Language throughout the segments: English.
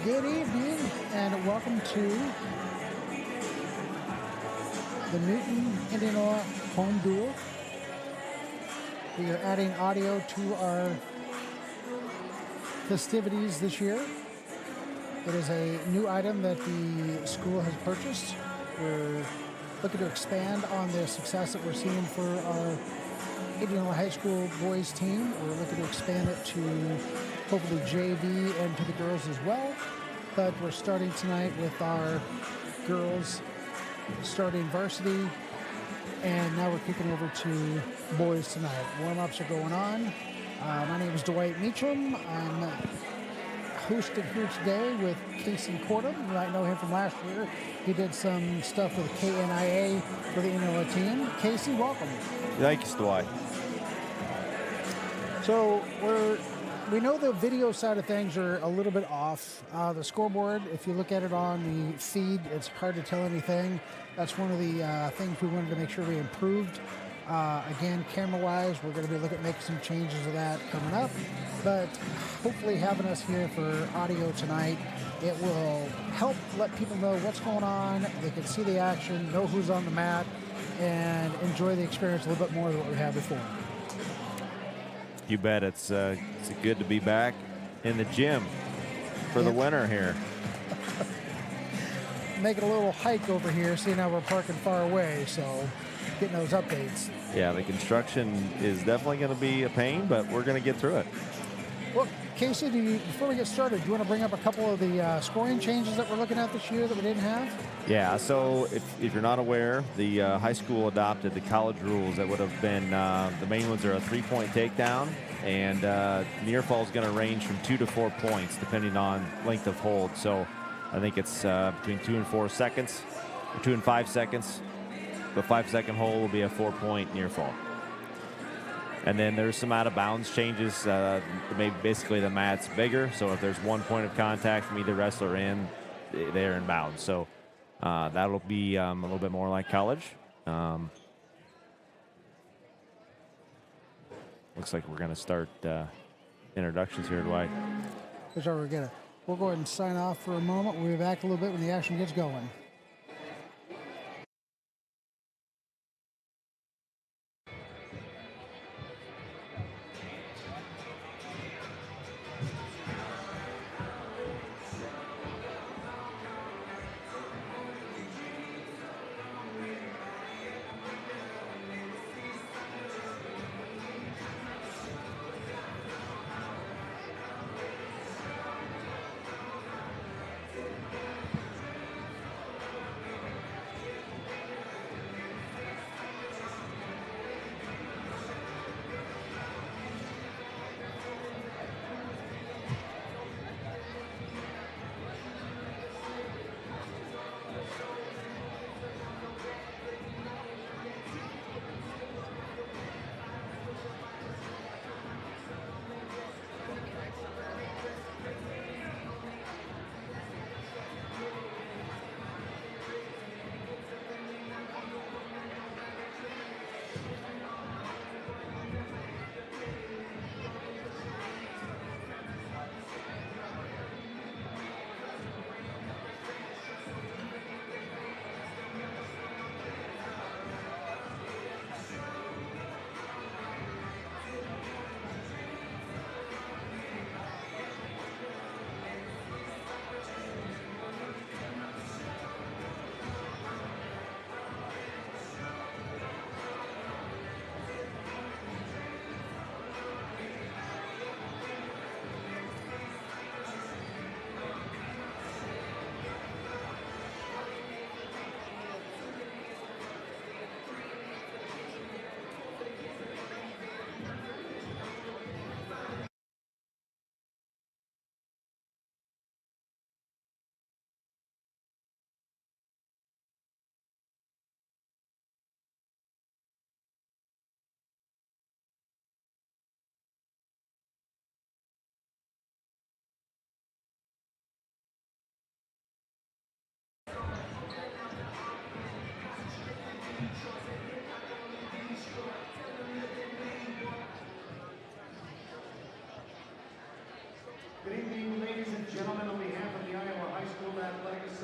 Good evening and welcome to the Newton, Indianola Home Duel. We are adding audio to our festivities this year. It is a new item that the school has purchased. We're looking to expand on the success that we're seeing for our Indianola High School boys team. We're looking to expand it to hopefully JV and to the girls as well. But we're starting tonight with our girls starting varsity, and now we're kicking over to boys tonight. Warm-ups are going on. My name is Dwight Meacham. I'm hosted here today with Casey Cordham. You might know him from last year. He did some stuff with KNIA for the Indianola team. Casey, welcome. Thanks, Dwight. So we know the video side of things are a little bit off. The scoreboard, if you look at it on the feed, it's hard to tell anything. That's one of the things we wanted to make sure we improved. Again, camera-wise, we're going to be looking at making some changes to that coming up. But hopefully having us here for audio tonight, it will help let people know what's going on. They can see the action, know who's on the mat, and enjoy the experience a little bit more than what we had before. You bet. It's good to be back in the gym for the winter here. Making a little hike over here, seeing how we're parking far away, so getting those updates. Yeah, the construction is definitely going to be a pain, but we're going to get through it. Well, Casey, before we get started, do you want to bring up a couple of the scoring changes that we're looking at this year that we didn't have? Yeah, so if you're not aware, the high school adopted the college rules that would have been, the main ones are a 3-point takedown, and near fall is going to range from 2 to 4 points depending on length of hold. So I think it's between 2 and 4 seconds, or 2 and 5 seconds. The 5-second hold will be a 4-point near fall. And then there's some out of bounds changes. Maybe basically the mat's bigger, so if there's 1 point of contact from either wrestler in, they're in bounds. So that'll be a little bit more like college. Looks like we're going to start introductions here, Dwight. We'll go ahead and sign off for a moment. We'll be back a little bit when the action gets going.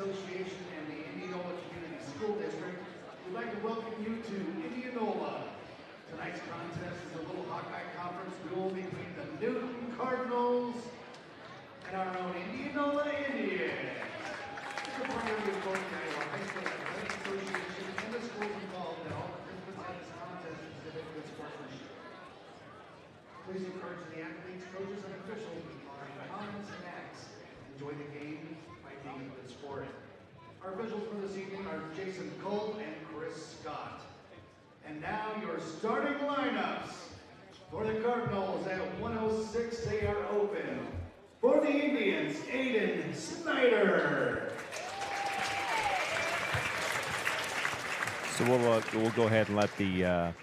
Association and the Indianola Community School District, we'd like to welcome you to Indianola. Tonight's contest is a little Hawkeye Conference duel between the Newton Cardinals and our own Indianola Indians. This is a priority of both the Iowa High School Athletic Association and the schools involved that all participants in this contest exhibit good sportsmanship. Please encourage the athletes, coaches, and officials to honor comments and acts. Enjoy the game by being good sport. Our officials for this evening are Jason Cole and Chris Scott. And now your starting lineups. For the Cardinals at 106, they are open. For the Indians, Aiden Snyder. So we'll go ahead and let the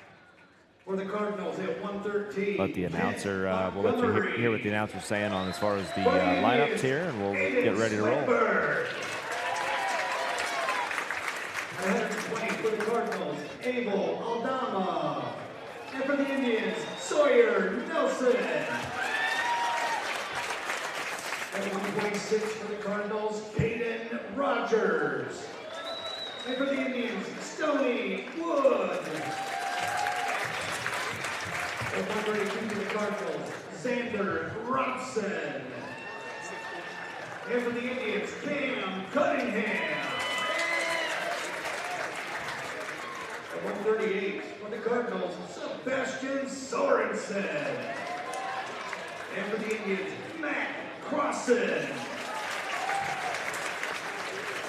For the Cardinals at 113. let the announcer we'll let you hear what the announcer's saying on as far as the lineups here, and we'll get ready to roll. 120 for the Cardinals, Abel Aldama. And for the Indians, Sawyer Nelson. At 126 for the Cardinals, Caden Rogers. And for the Indians, Stony Wood. At 132 for the Cardinals, Xander Robson. And for the Indians, Cam Cunningham. At 138 for the Cardinals, Sebastian Sorensen. And for the Indians, Matt Crossan.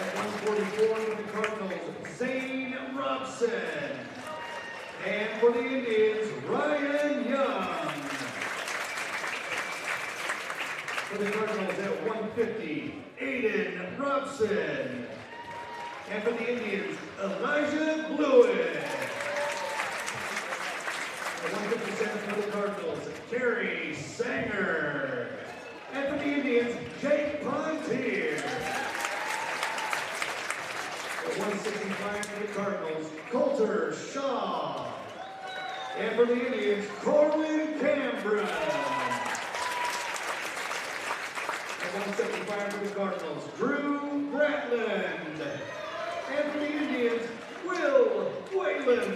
At 144 for the Cardinals, Zane Robson. And for the Indians, Ryan Young. For the Cardinals at 150, Aiden Robson. And for the Indians, Elijah Blewett. At 157 for the Cardinals, Terry Sanger. And for the Indians, Jake Pontier. At 165 for the Cardinals, Coulter Shaw. And for the Indians, Corwin Cambron. At 175 for the Cardinals, Drew Bratland. And for the Indians, Will Whalen.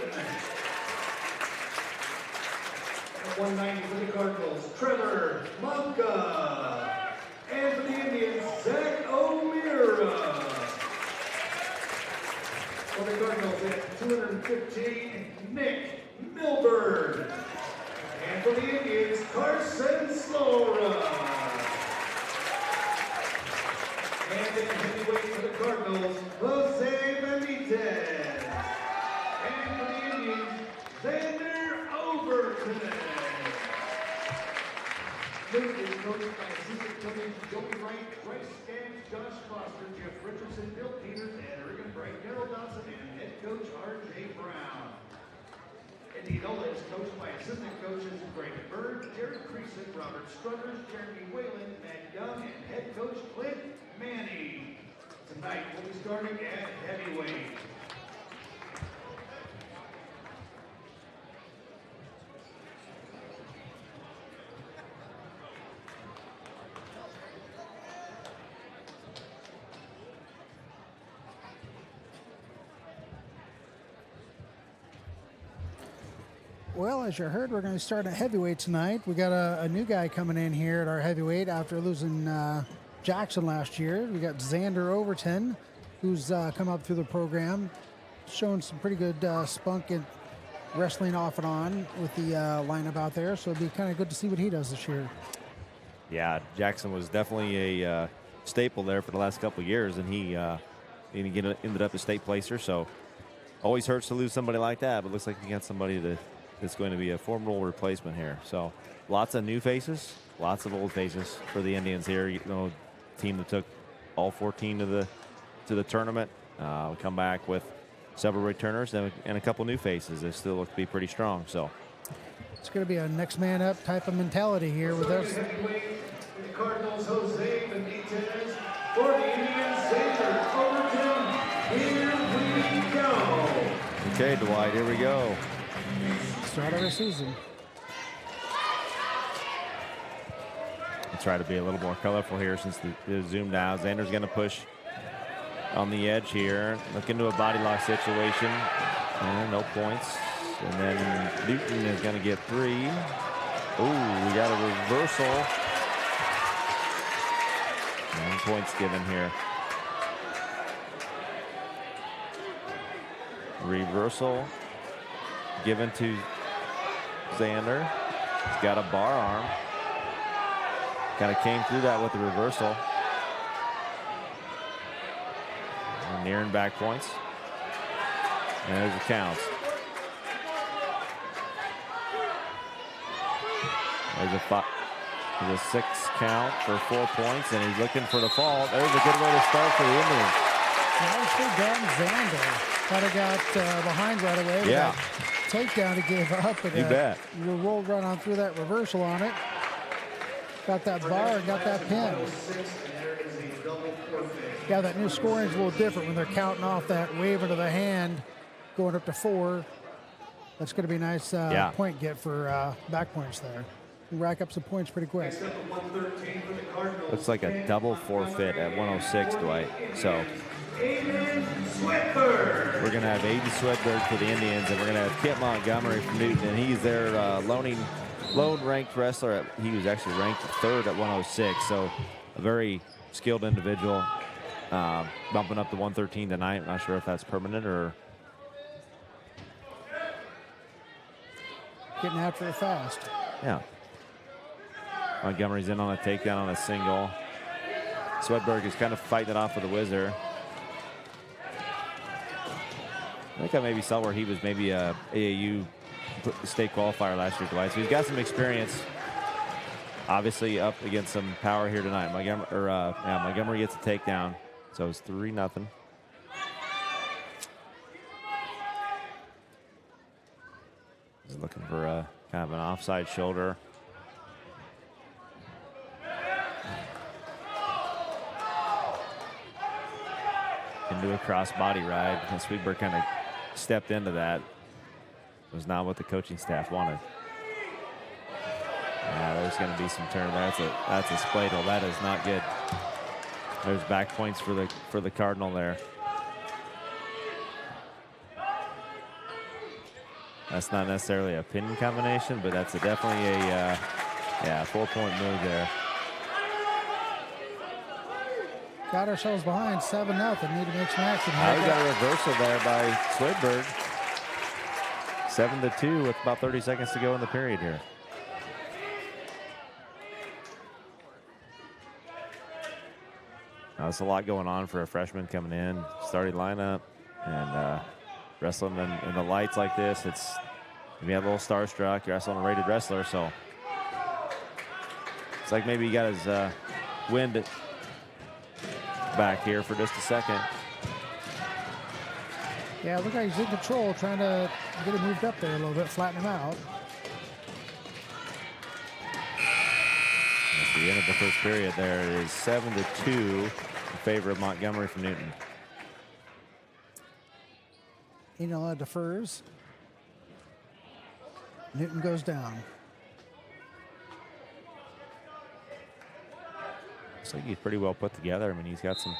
At 190 for the Cardinals, Trevor Monka. And for the Indians, Zach O'Meara. For the Cardinals at 215, Nick Milburn. And for the Indians, Carson Slora. And in heavyweight for the Cardinals, Jose Benitez. And for the Indians, Xander Overton. Luke is coached by assistant coaches Joey Wright, Bryce Scaggs, Josh Foster, Jeff Richardson, Bill Peters, and Regan Bright, Daryl Dodson, and head coach R.J. Brown. Indianola is coached by assistant coaches Brandon Bird, Jared Creason, Robert Struthers, Jeremy Whalen, Matt Young, and head coach Clint Manning. Tonight we'll be starting at heavyweight. Well, as you heard, we're going to start at heavyweight tonight. We got a new guy coming in here at our heavyweight after losing Jackson last year. We got Xander Overton, who's come up through the program, showing some pretty good spunk and wrestling off and on with the lineup out there. So it'll be kind of good to see what he does this year. Yeah, Jackson was definitely a staple there for the last couple of years, and he ended up a state placer. So always hurts to lose somebody like that, but looks like we got somebody that's going to be a formidable replacement here. So lots of new faces, lots of old faces for the Indians here. You know, team that took all 14 to the tournament. We come back with several returners and a couple new faces. They still look to be pretty strong. So it's going to be a next man up type of mentality here with us. The Cardinals, Jose Benitez. For the Indians, Xander Overton. Here we go. Okay, Dwight, here we go. Start of the season. I'll try to be a little more colorful here since the zoom now. Xander's going to push on the edge here. Look into a body lock situation. And no points. And then Newton is going to get 3. Ooh, we got a reversal. 9 points given here. Reversal given to Xander. He's got a bar arm. Kind of came through that with the reversal. And nearing back points. And there's the counts. There's a 6 count for 4 points, and he's looking for the fall. There's a good way to start for the Indians. Nicely done, Xander. Kind of got behind right away. Yeah. Takedown he gave up. And, You bet. Rolled right on through that reversal on it. Got that bar and got that pin. Yeah, that new scoring's a little different when they're counting off that wave into the hand, going up to 4. That's going to be a nice point get for back points there. You rack up some points pretty quick. Looks like a double forfeit at 106, Dwight. So we're going to have Aiden Swedberg for the Indians, and we're going to have Kip Montgomery from Newton, and he's their lone ranked wrestler. He was actually ranked 3rd at 106, so a very skilled individual, bumping up to 113 tonight. Not sure if that's permanent or getting after it fast. Yeah. Montgomery's in on a takedown on a single. Swedberg is kind of fighting it off with the Whizzer. I think I maybe saw where he was maybe a AAU state qualifier last year, Dwight. So he's got some experience. Obviously up against some power here tonight. Montgomery gets a takedown. So it's 3-0. He's looking for a kind of an offside shoulder. Into a cross body ride, and Swedberg kind of stepped into that. It was not what the coaching staff wanted. Yeah, there's going to be some turn. That's a spladle. That is not good. There's back points for the Cardinal there. That's not necessarily a pin combination, but that's definitely a 4-point move there. Got ourselves behind 7-0. Need to make some action. We got a reversal there by Swedberg. 7-2 with about 30 seconds to go in the period here. Now, there's a lot going on for a freshman coming in. Starting lineup and wrestling in the lights like this. It's you have a little starstruck. You're wrestling a rated wrestler, so it's like maybe he got his wind back here for just a second. Yeah, look like he's in control, trying to get him moved up there a little bit, flatten him out. That's the end of the first period there. It is 7-2 in favor of Montgomery from Newton. Indianola defers. Newton goes down. Looks like he's pretty well put together. I mean, he's got some.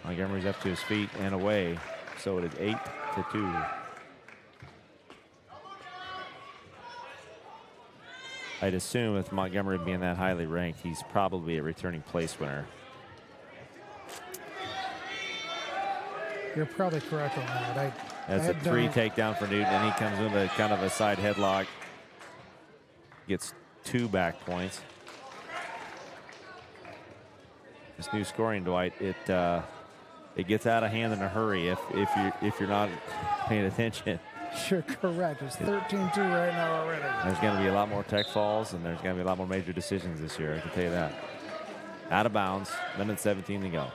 Montgomery's up to his feet and away. So it is 8-2. I'd assume with Montgomery being that highly ranked, he's probably a returning place winner. You're probably correct on that. That's a 3 takedown for Newton, and he comes with a kind of a side headlock. Gets 2 back points. This new scoring, Dwight, it gets out of hand in a hurry if you're not paying attention. You're correct. It's 13-2 right now already. There's going to be a lot more tech falls, and there's going to be a lot more major decisions this year. I can tell you that. Out of bounds, minute 17 to go.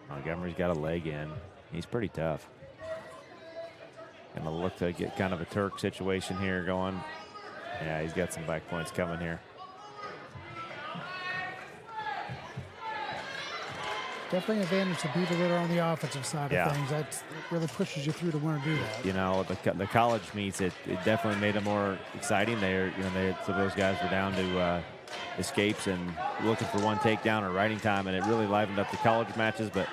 Montgomery's got a leg in. He's pretty tough. Gonna look to get kind of a Turk situation here going. Yeah, he's got some back points coming here. Definitely an advantage to be the leader on the offensive side Yeah. of things. That really pushes you through to want to do that. You know, the college meets, it definitely made it more exciting. So those guys were down to escapes and looking for one takedown or riding time, and it really livened up the college matches. But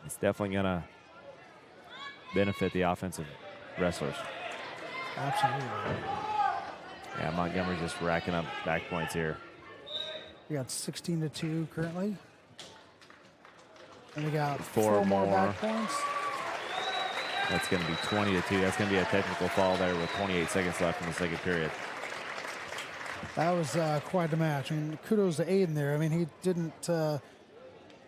it's definitely going to benefit the offensive wrestlers. Absolutely. Yeah, Montgomery's just racking up back points here. We got 16-2 currently. And we got Four more more. back points. That's going to be 20-2. That's going to be a technical foul there with 28 seconds left in the second period. That was quite a match. I mean, kudos to Aiden there. I mean, he didn't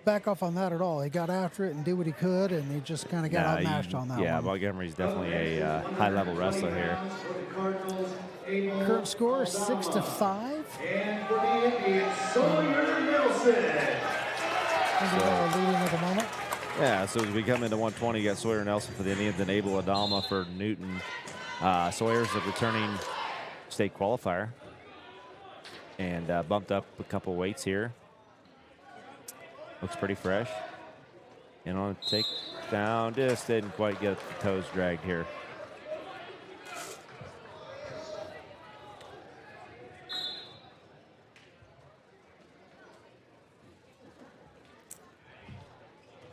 back off on that at all. He got after it and did what he could, and he just kind of got outmatched on that Yeah, one. Montgomery's definitely a high-level wrestler here. Current score is 6-5. And for the Indians, Sawyer Nelson. Indiana leading at the moment. Yeah, so as we come into 120, you got Sawyer Nelson for the Indians and Abel Adalma for Newton. Sawyer's a returning state qualifier and bumped up a couple weights here. Looks pretty fresh. And on a takedown, just didn't quite get the toes dragged here.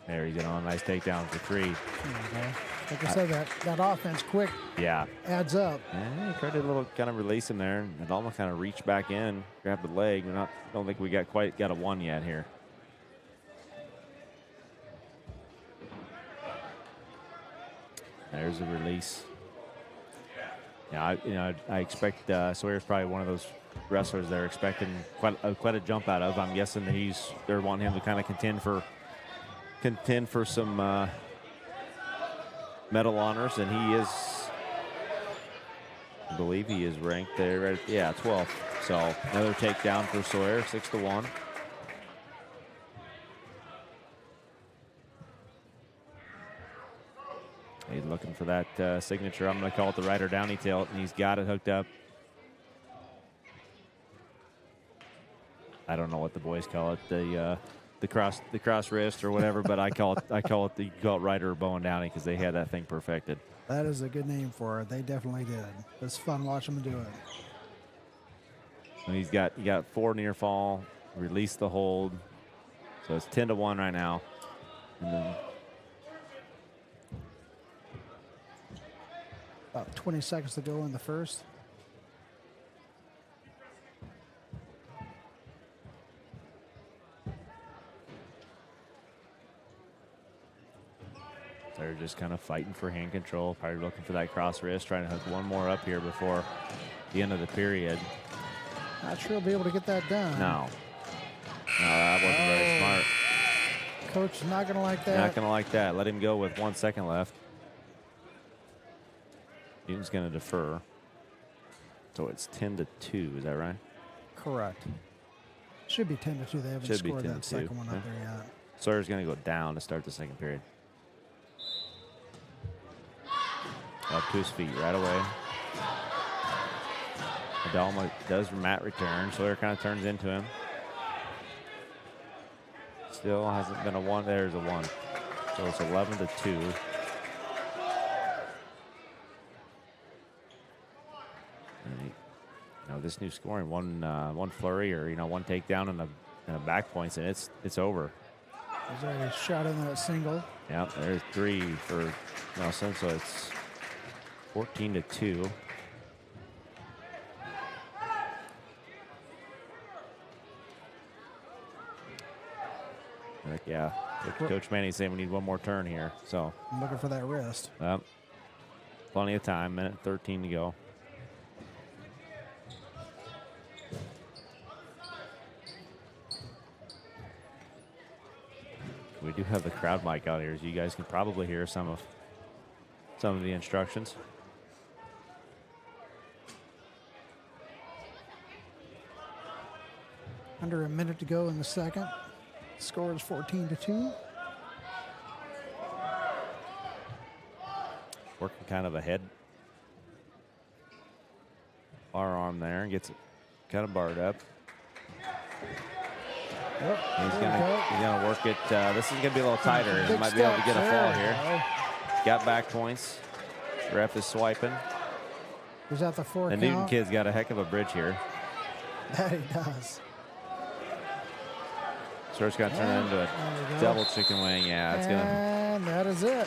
There he's on a nice takedown for 3. There you go. Like I said, that offense quick Yeah. adds up. And he tried to kind of release him there, and Adalma kind of reached back in, grabbed the leg. Don't think we got a 1 yet here. There's a release. Yeah, I expect Sawyer's probably one of those wrestlers they're expecting quite a jump out of. I'm guessing that they're wanting him to kind of contend for some medal honors, and he is, I believe he is ranked there, right? Yeah, 12th. So another takedown for Sawyer, 6-1. He's looking for that signature. I'm going to call it the Ryder Downey tilt, and he's got it hooked up. I don't know what the boys call it, the cross wrist or whatever, but I call it Ryder Bowen Downey because they had that thing perfected. That is a good name for it. They definitely did. It's fun watching them do it. And he got 4 near fall, released the hold, so it's 10-1 right now. And then About 20 seconds to go in the first. they're just kind of fighting for hand control, probably looking for that cross wrist, trying to hook one more up here before the end of the period. Not sure he'll be able to get that done. No, that wasn't very smart. Coach is not going to like that. Not going to like that. Let him go with 1 second left. Newton's going to defer. So it's 10-2, is that right? Correct. Should be 10-2. They haven't Should be scored that 10-2, second one up yeah. there yet. Sawyer's going to go down to start the second period. Up to his feet right away. Adalma does mat return. Sawyer kind of turns into him. Still hasn't been a 1. There's a 1. So it's 11-2. This new scoring, one flurry or one takedown and a back points, and it's over. He's already shot in that single. Yep, there's 3 for Nelson, so it's 14-2. Yeah, Coach Manning saying we need 1 more turn here. So I'm looking for that wrist. Plenty of time, minute 13 to go. We do have the crowd mic out here, so you guys can probably hear some of the instructions. Under a minute to go in the second. Score is 14-2. Working kind of ahead. Bar arm there and gets it kind of barred up. Yep, He's there we go. gonna work it. This is gonna be a little tighter. He Big might be able to steps. get a There fall we here. go. Got back points. Ref is swiping. He's at the 4 The count. Newton kid's got a heck of a bridge here. That he does. So it's gonna turn it into There a we go. double chicken wing. Yeah, it's gonna. And that is it.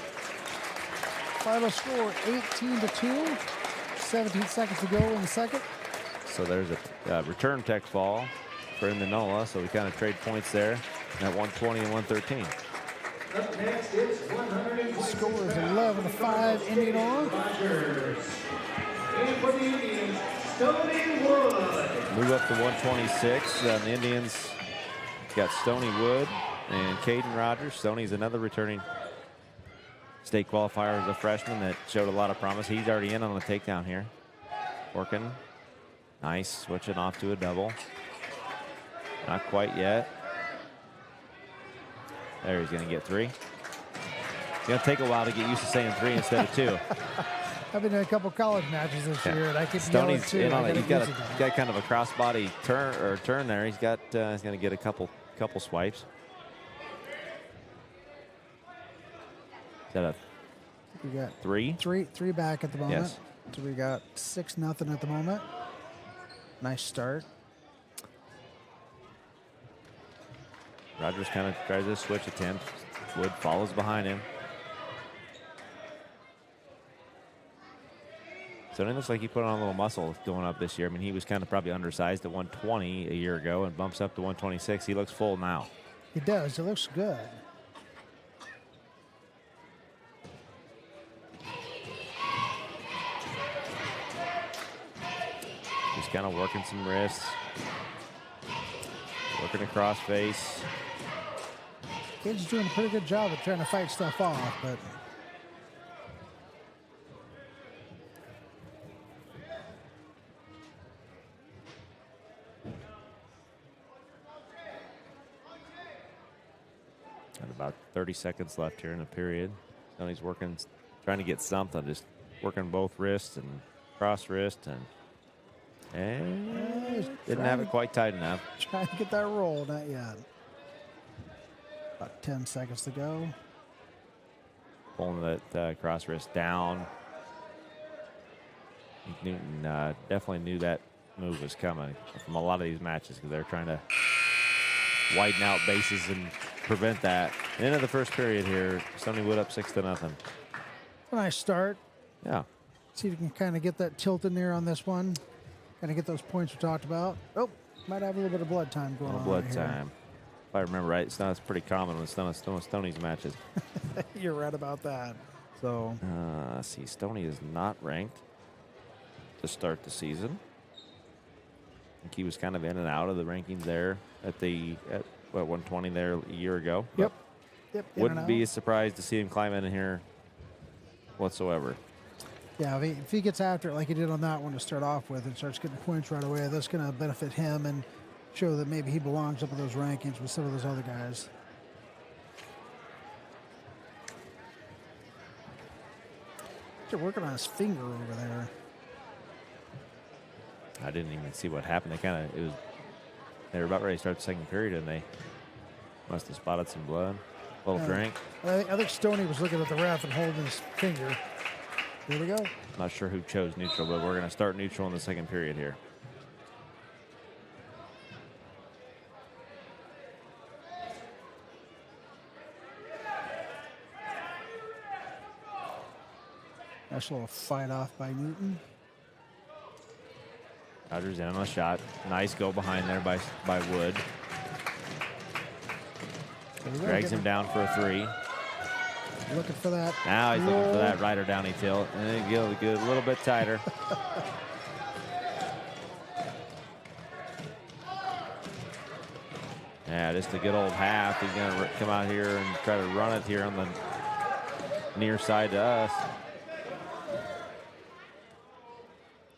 Final score 18-2. 17 seconds to go in the second. So there's a return tech fall for Indianola. So we kind of trade points there at 120 and 113. Up next, it's 126. Score is 11-5 Indianola. And for the Indians, Stony Wood. Move up to 126. The Indians got Stony Wood and Caden Rogers. Stoney's another returning state qualifier as a freshman that showed a lot of promise. He's already in on the takedown here. Working. Nice. Switching off to a double. Not quite yet. There, he's going to get 3. It's going to take a while to get used to saying 3 instead of 2. I've been in a couple college matches this year, and I keep Stoney's yelling in too. on I it. gotta He's use it. got kind of a crossbody turn there. He's got. He's going to get a couple swipes. Is that a We got 3? three back at the moment. Yes. So we got 6-0 at the moment. Nice start. Rogers kind of tries a switch attempt. Wood follows behind him. So it looks like he put on a little muscle going up this year. I mean, he was kind of probably undersized at 120 a year ago and bumps up to 126. He looks full now. He does. It looks good. Just kind of working some wrists. Working across face. Kid's doing a pretty good job of trying to fight stuff off, but Got about 30 seconds left here in the period. Tony's working, trying to get something, just working both wrists and cross wrist and he's didn't have trying- it quite tight enough. trying to get that roll. Not yet. About 10 seconds to go. Pulling that cross wrist down. Newton definitely knew that move was coming from a lot of these matches because they're trying to widen out bases and prevent that. End of the first period here. Stony Wood up 6-0. A nice start. Yeah. See if you can kind of get that tilt in there on this one. Kind of get those points we talked about. Oh, might have a little bit of blood time going No on. blood right here. time. If I remember right, it's pretty common when Stoney's matches. You're right about that. So Let's see, Stoney is not ranked to start the season. I think he was kind of in and out of the rankings there at 120 there a year ago. Yep. in and Wouldn't be out. surprised to see him climb in here whatsoever. Yeah, if he gets after it like he did on that one to start off with and starts getting points right away, that's going to benefit him and show that maybe he belongs up in those rankings with some of those other guys. They're working on his finger over there. I didn't even see what happened. They were about ready to start the second period and they must have spotted some blood. A little drink. I think Stoney was looking at the ref and holding his finger. There we go. Not sure who chose neutral, but we're going to start neutral in the second period here. Nice little fight off by Newton. Rogers in on a shot. Nice go behind there by Wood. There we go, Drags him getting- down for a 3. Looking for that. Now he's looking for roll. that rider downy tilt. And then get a little bit tighter. Yeah, just a good old half. He's going to come out here and try to run it here on the near side to us.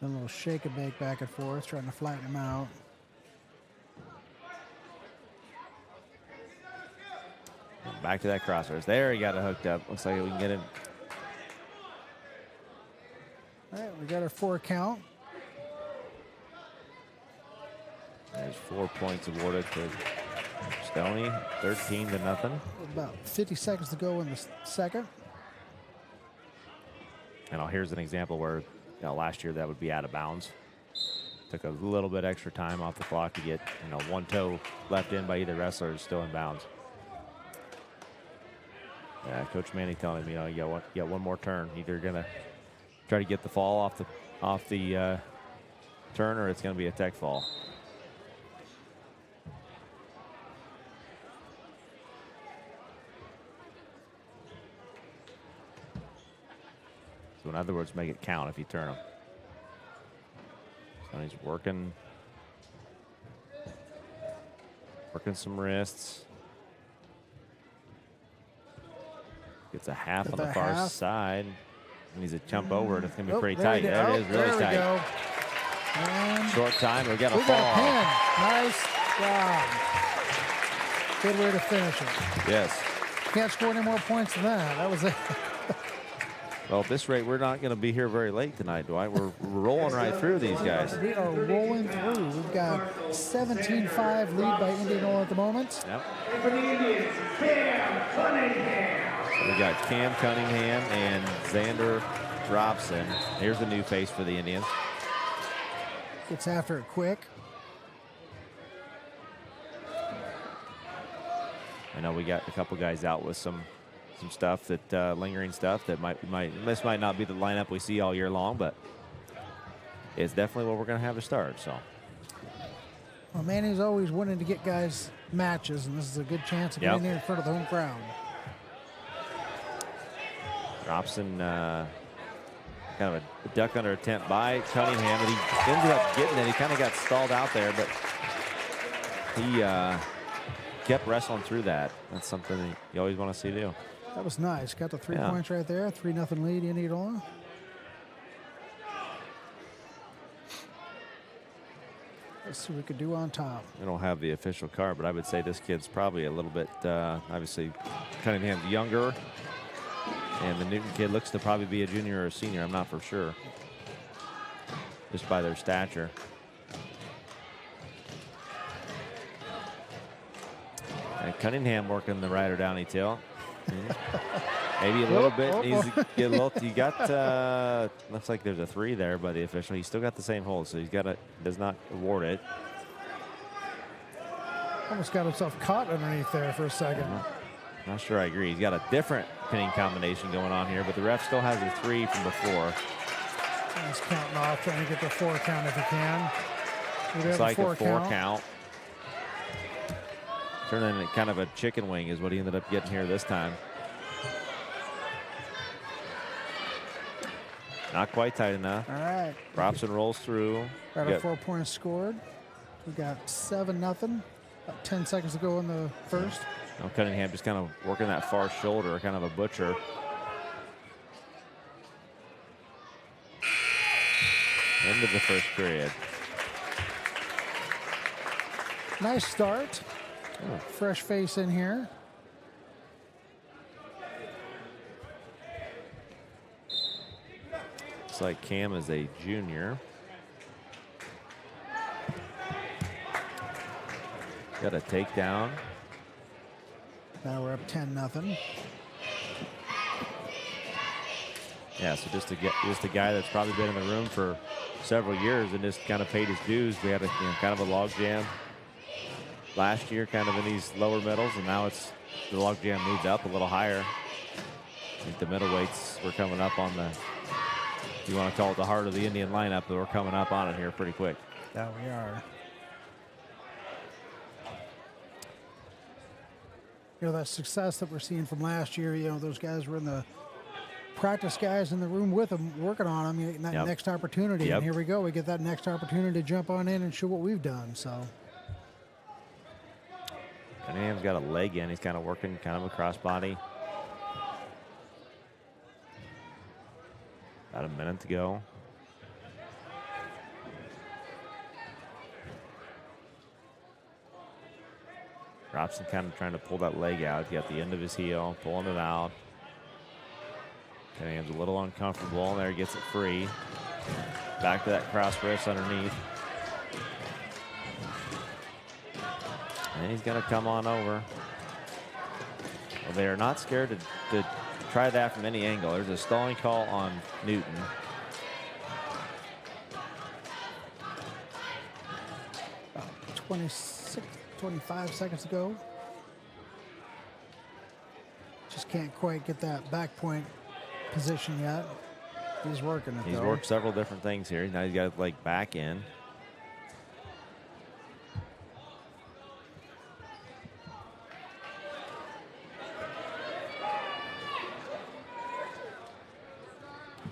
A little shake and bake back and forth, trying to flatten him out. Back to that crossroads. There, he got it hooked up. Looks like we can get him. All right, we got our 4 count. There's 4 points awarded to Stony, 13-0. About 50 seconds to go in the second. And here's an example where last year that would be out of bounds. Took a little bit extra time off the clock to get one toe left in by either wrestler is still in bounds. Yeah, Coach Manny telling me, you got one more turn. Either gonna try to get the fall off the turn, or it's gonna be a tech fall. So in other words, make it count if you turn them. So he's working some wrists. Gets a half on the far side. And he's a jump over it. It's going to be pretty tight. There it is, really tight. There we go. And short time. We got a fall. Got a pin. Nice job. Good way to finish it. Yes. Can't score any more points than that. That was it. Well, at this rate, we're not going to be here very late tonight, Dwight. We're rolling right through these guys. We are rolling through. We've got 17-5 lead by Indianola at the moment. Yep. So we got Cam Cunningham and Xander Robson. Here's the new face for the Indians. Gets after it quick. I know we got a couple guys out with some stuff that lingering stuff that this might not be the lineup we see all year long, but it's definitely what we're going to have to start. So, well, Manny's always wanting to get guys matches, and this is a good chance of getting in front of the home crowd. Robson kind of a duck under attempt by Cunningham, but he ended up getting it. He kind of got stalled out there, but he kept wrestling through that. That's something that you always want to see do. That was nice. Got the 3 points right there. 3-0 lead, Indianola. Let's see what we could do on top. I don't have the official card, but I would say this kid's probably a little bit, obviously, Cunningham's younger. And the Newton kid looks to probably be a junior or a senior. I'm not for sure, just by their stature. And Cunningham working the rider down tail. Maybe a little bit. Needs to get a little. You got looks like there's a 3 there by the official. He's still got the same hold, so he's got does not award it. Almost got himself caught underneath there for a second. Not sure I agree. He's got a different pinning combination going on here, but the ref still has a 3 from before. He's counting off, trying to get the 4 count if he can. It's like a 4 count. Turning it kind of a chicken wing is what he ended up getting here this time. Not quite tight enough. All right. Robson rolls through. Got a 4 points scored. We got 7-0. About 10 seconds to go in the first. Now Cunningham just kind of working that far shoulder, kind of a butcher. End of the first period. Nice start. Oh. Fresh face in here. Looks like Cam is a junior. Got a takedown. Now we're up 10-0. Yeah, so just a guy that's probably been in the room for several years and just kind of paid his dues. We had a kind of a log jam last year, kind of in these lower middles, and now it's the log jam moved up a little higher. I think the middleweights were coming up on the, if you want to call it the heart of the Indian lineup, but we're coming up on it here pretty quick. That we are. That success that we're seeing from last year, those guys were in the practice guys in the room with them, working on them, getting that next opportunity. And here we go. We get that next opportunity to jump on in and show what we've done. So Cunningham's got a leg in. He's kind of working kind of a crossbody. About a minute to go. Robson kind of trying to pull that leg out. He got the end of his heel, pulling it out. Cunningham's a little uncomfortable, and there he gets it free. Back to that cross wrist underneath. And he's going to come on over. Well, they are not scared to try that from any angle. There's a stalling call on Newton. About 25 seconds to go. Just can't quite get that back point position yet. He's working it, He's though. worked several different things here. Now he's got to like back in.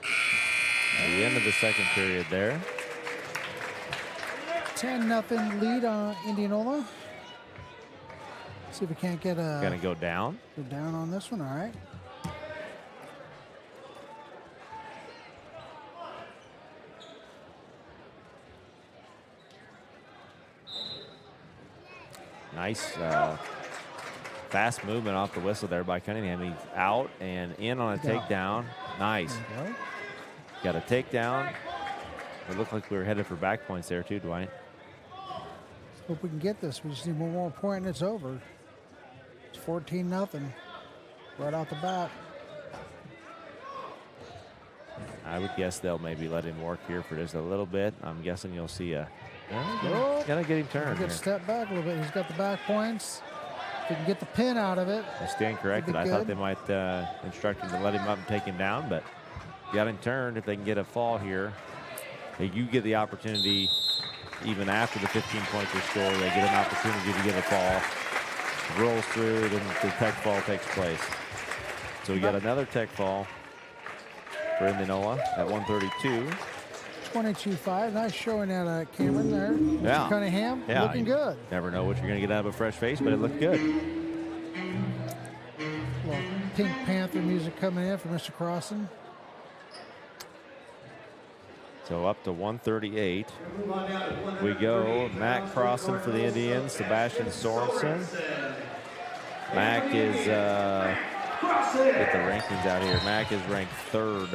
The end of the second period there. 10-0 lead on Indianola. See if we can't get a Going to go down. go down on this one. All right. Nice fast movement off the whistle there by Cunningham. He's out and in on a Yeah. takedown. Nice. There you go. Got a takedown. It looked like we were headed for back points there too, Dwight. Hope we can get this. We just need one more point and it's over. It's 14-0 right off the bat. I would guess they'll maybe let him work here for just a little bit. I'm guessing you'll see a. Oh. Gotta get him turned. Good Here. step back a little bit. He's got the back points. If we can get the pin out of it. I stand corrected. Be I thought good. they might instruct him to let him up and take him down, but got him turned. If they can get a fall here, you get the opportunity. Even after the 15 points are scored, they get an opportunity to get a fall. Rolls through, then the tech fall takes place. So we got another tech fall for Indianola at 132. 22-5. Nice showing at Cameron there. Mr. Yeah. Cunningham Yeah, looking you good. Never know what you're going to get out of a fresh face, but it looked good. Little Pink Panther music coming in for Mr. Crossan. So up to 138. We go. Matt Crossan for the Indians. Sebastian Sorensen. Mac is, get the rankings out here. Mac is ranked third.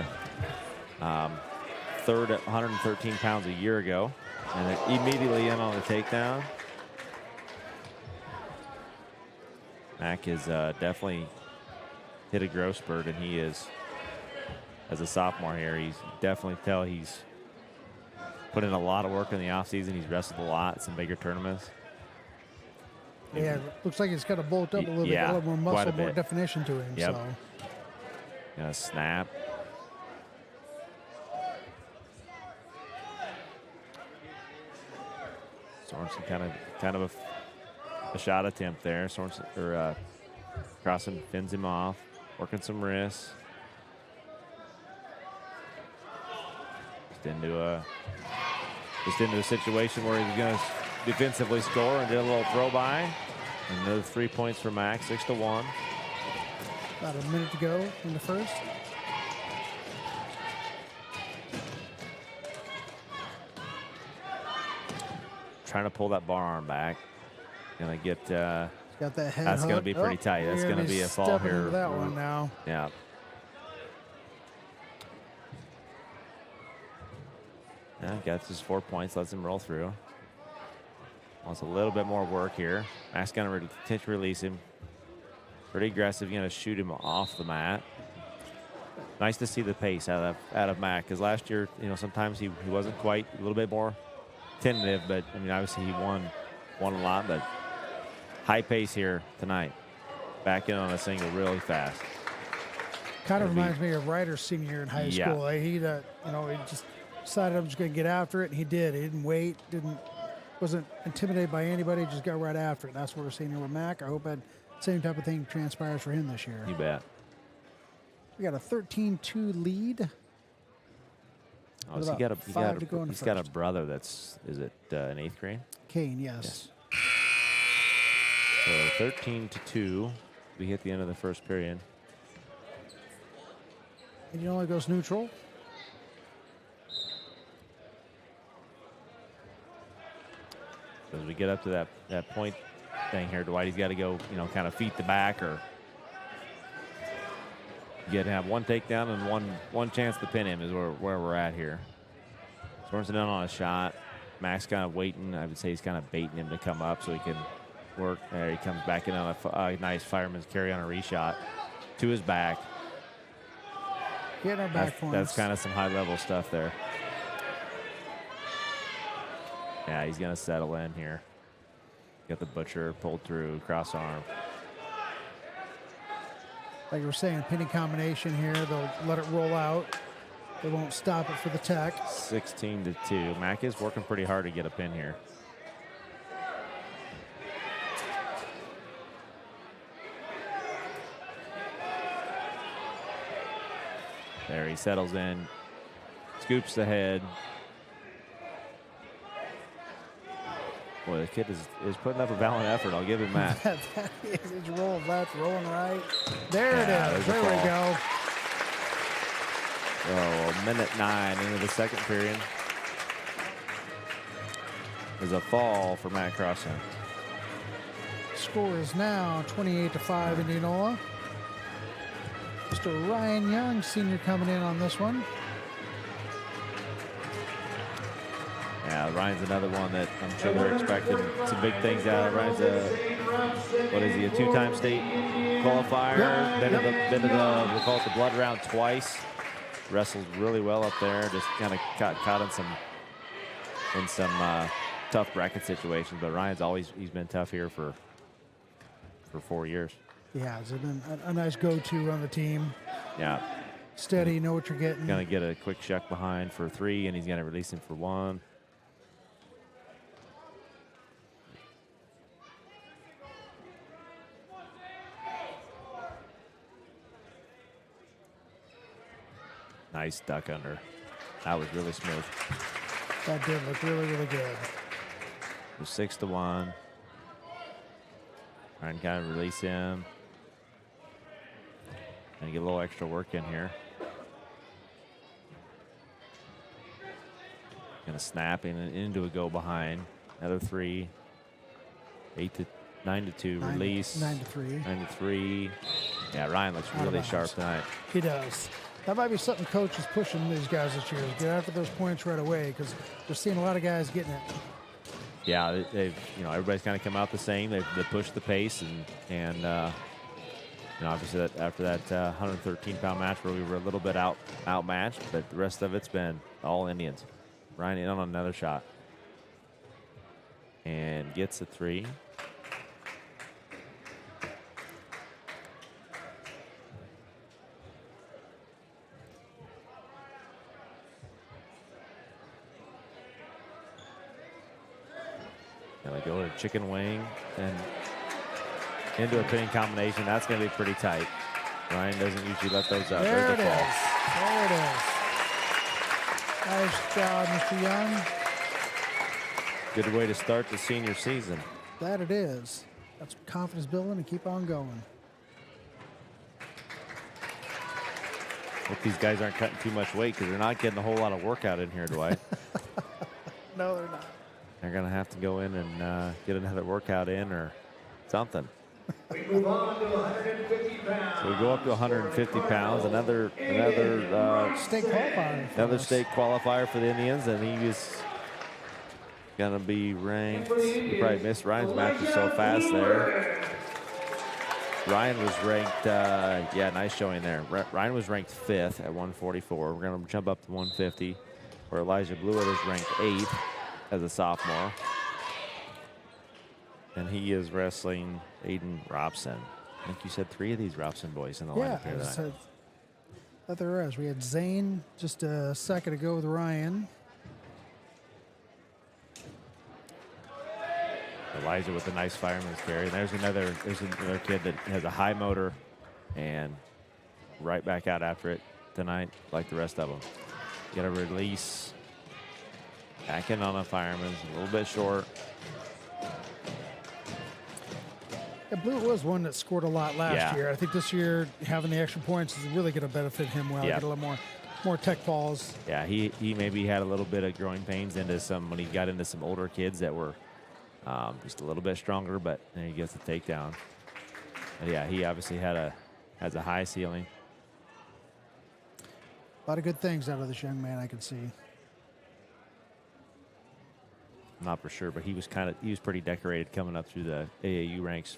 Third at 113 pounds a year ago. And immediately in on the takedown. Mac is definitely hit a growth spurt, and he is, as a sophomore here, he's definitely he's put in a lot of work in the offseason. He's wrestled a lot, some bigger tournaments. Yeah, looks like he's got to bulked up a little bit, Yeah, a little more quite a muscle, more bit. definition to him. Yep. So Gonna snap. Sorensen kind of a shot attempt there. Sorensen or Crossan fins him off, working some wrists. Just into a situation where he's going to defensively score and did a little throw by. Another 3 points for Max, 6-1. about a minute to go in the first. Trying to pull that bar arm back. Gonna get. He's got that head That's gonna hook. be pretty tight. That's we're gonna be a fall stepping here. into that one now. Yeah. Yeah, gets his 4 points, lets him roll through. Wants a little bit more work here. Max gonna release him. Pretty aggressive, gonna shoot him off the mat. Nice to see the pace out of Mac, because last year, sometimes he wasn't quite, a little bit more tentative, but I mean, obviously he won a lot, but high pace here tonight. Back in on a single really fast. Kind of It'll be- reminds me of Ryder's senior year in high Yeah. school. Like, he just decided I'm just going to get after it, and he did. He didn't wait, wasn't intimidated by anybody, just got right after it. That's what we're seeing here with Mac. I hope that same type of thing transpires for him this year. You bet. We got a 13-2 lead. Oh, With so about 5 to go in the he's got a first. brother that's, is it in 8th grade? Kane, yes. So 13-2. We hit the end of the first period. And he only goes neutral. So as we get up to that point thing here, Dwight, he's got to go, kind of feet the back or get to have one takedown and one chance to pin him is where we're at here. Sorensen in on a shot. Max kind of waiting. I would say he's kind of baiting him to come up so he can work. There he comes back in on a nice fireman's carry on a reshot to his back. Getting our back points. That's kind of some high-level stuff there. Yeah, he's going to settle in here. Got the butcher pulled through, cross arm. Like we were saying, pinning combination here. They'll let it roll out. They won't stop it for the tech. 16-2. Mac is working pretty hard to get a pin here. There, he settles in, scoops the head. Boy, the kid is putting up a valiant effort. I'll give him that. That is his roll left, rolling right. There Yeah, it is. there's a There we fall. go. Oh, minute 9 into the second period. There's a fall for Matt Crossan. Score is now 28-5 Indianola. Mr. Ryan Young, senior, coming in on this one. Yeah, Ryan's another one that I'm sure they're expecting some big things out of. Ryan's a two-time state qualifier. Yep. Been to the, we call it the blood round twice. Wrestled really well up there. Just kind of caught in some tough bracket situations. But Ryan's he's been tough here for 4 years. Yeah, it's been a nice go-to on the team. Yeah. Steady, know what you're getting. Going to get a quick check behind for 3, and he's going to release him for 1. Nice duck under. That was really smooth. That did look really, really good. It was 6-1. Trying to kind of release him. And get a little extra work in here. Gonna snap into a go behind. Another 3. 9-2 release. 9-3. 9-3. Yeah, Ryan looks Out of really bounds. sharp tonight. He does. That might be something coach is pushing these guys this year. Get after those points right away because they're seeing a lot of guys getting it. Yeah, they've everybody's kind of come out the same. They pushed the pace and obviously after that 113-pound match where we were a little bit outmatched, but the rest of it's been all Indians. Ryan in on another shot and gets a 3. Now we go to chicken wing and into a pinning combination. That's going to be pretty tight. Ryan doesn't usually let those up. There There's it the fall. is. There it is. Nice job, Mr. Young. Good way to start the senior season. That it is. That's confidence building and keep on going. Hope these guys aren't cutting too much weight because they're not getting a whole lot of workout in here, Dwight. No, they're not. They're going to have to go in and get another workout in or something. We move on to 150 pounds. So we go up to 150 pounds. Another State qualifier. for another us. state qualifier for the Indians, and he is going to be ranked. We probably missed Ryan's match was so fast there. Ryan was ranked, nice showing there. Ryan was ranked 5th at 144. We're going to jump up to 150, where Elijah Blewett is ranked 8th as a sophomore. And he is wrestling Aiden Robson. I think you said 3 of these Robson boys in the Yeah, lineup here tonight. so that there is. We had Zane just a second ago with Ryan. Elijah with a nice fireman's carry. And there's another kid that has a high motor and right back out after it tonight, like the rest of them. Get a release. Back in on a fireman's, a little bit short. Yeah, Blue was one that scored a lot last Yeah. year. I think this year having the extra points is really going to benefit him well. Yeah. Get a little more tech falls. Yeah, he maybe had a little bit of growing pains when he got into some older kids that were just a little bit stronger, but then he gets the takedown. But yeah, he obviously has a high ceiling. A lot of good things out of this young man I can see. I'm not for sure, but he was pretty decorated coming up through the AAU ranks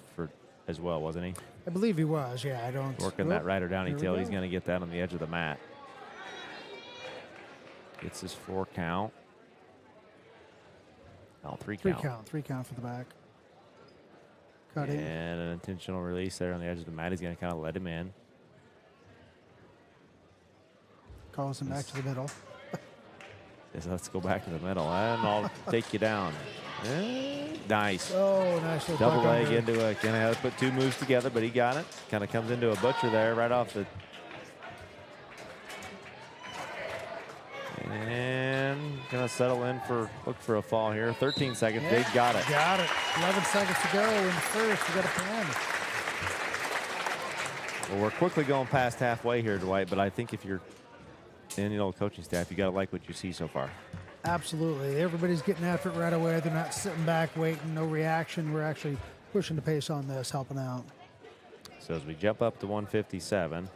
as well, wasn't he? I believe he was. Yeah, I don't. Working that rider downy here we tail. go. He's going to get that on the edge of the mat. Gets his 4 count. Oh, 3 count. 3 count for the back. Cutting. And an intentional release there on the edge of the mat. He's going to kind of let him in. Calls him back to the middle. Says, let's go back to the middle, and I'll take you down. Nice. Oh, nice little Double buck leg under. into a, kind of had to put 2 moves together, but he got it. Kind of comes into a butcher there right off the. And gonna settle in look for a fall here. 13 seconds. They got it. Got it. 11 seconds to go in the first. We got a plan. Well, we're quickly going past halfway here, Dwight, but I think if you're Indianola coaching staff, you got to like what you see so far. Absolutely. Everybody's getting after it right away. They're not sitting back waiting, no reaction. We're actually pushing the pace on this, helping out. So as we jump up to 157,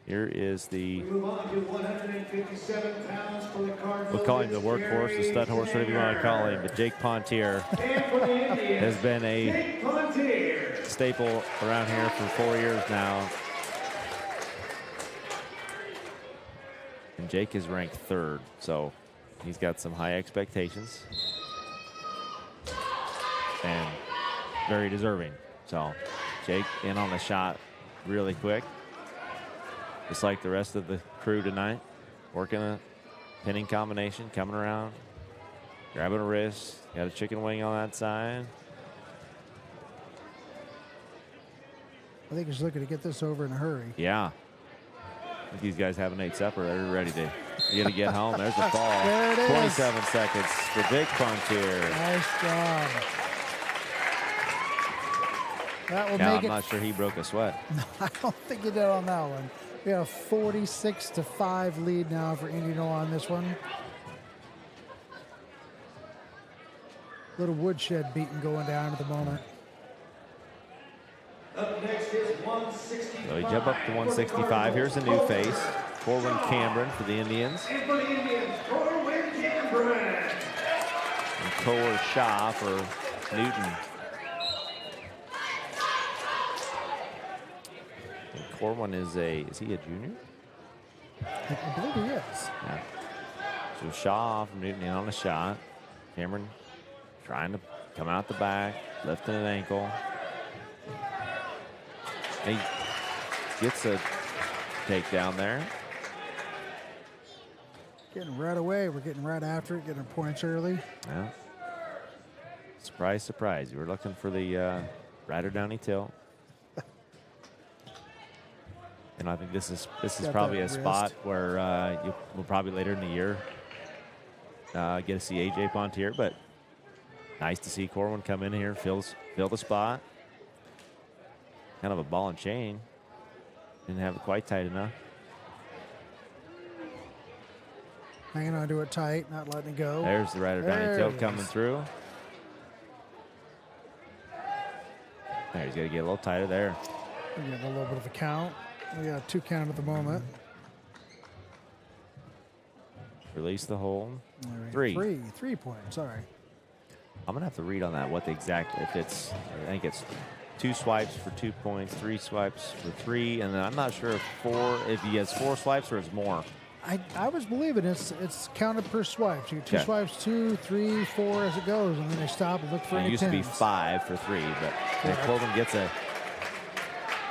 here is the, We move on to 157 pounds for the Cardinals. we'll call him the workhorse, the stud horse, whatever you want to call him, but Jake Pontier And for the Indians, has been a Jake Pontier. staple around here for 4 years now. And Jake is ranked 3rd, so he's got some high expectations and very deserving. So Jake in on the shot really quick, just like the rest of the crew tonight, working a pinning combination, coming around, grabbing a wrist, got a chicken wing on that side. I think he's looking to get this over in a hurry. Yeah. I think these guys have an 8 sepper. They're ready to get home. There's the fall. There it is. 27 seconds for Jake Pontier. Nice job. That will Yeah, make I'm it. not sure he broke a sweat. I don't think he did on that one. We have a 46-5 lead now for Indianola on this one. Little woodshed beating going down at the moment. Up next is 165. So we jump up to 165. Here's a new face. Corwin Cameron for the Indians. And for the Indians, Corwin Cameron. And Coer Shaw for Newton. And Corwin is he a junior? I believe he is. Yeah. So Shaw from Newton in on a shot. Cameron trying to come out the back, lifting an ankle. He gets a takedown there. Getting right away. We're getting right after it, getting our points early. Yeah. Surprise, surprise. You were looking for the rider downy tilt. And I think this is Got probably a that spot wrist. where we'll probably later in the year get to see AJ Pontier, but nice to see Corwin come in here, fill the spot. Kind of a ball and chain. Didn't have it quite tight enough. Hanging on to it tight, not letting it go. There's the rider downy There tilt it coming is. through. There, he's got to get a little tighter there. We got a little bit of a count. We got a 2 count at the moment. Release the hold. All right, 3. 3 points. Sorry. I'm gonna have to read on that what the exact, if it's, I think it's 2 swipes for 2 points, 3 swipes for 3, and then I'm not sure if he has 4 swipes or it's more. I was believing it's counted per swipe. So you get 2 Okay. swipes, 2, 3, 4 as it goes, and then they stop and look for It any used to be tens. 5 for 3, but Colvin gets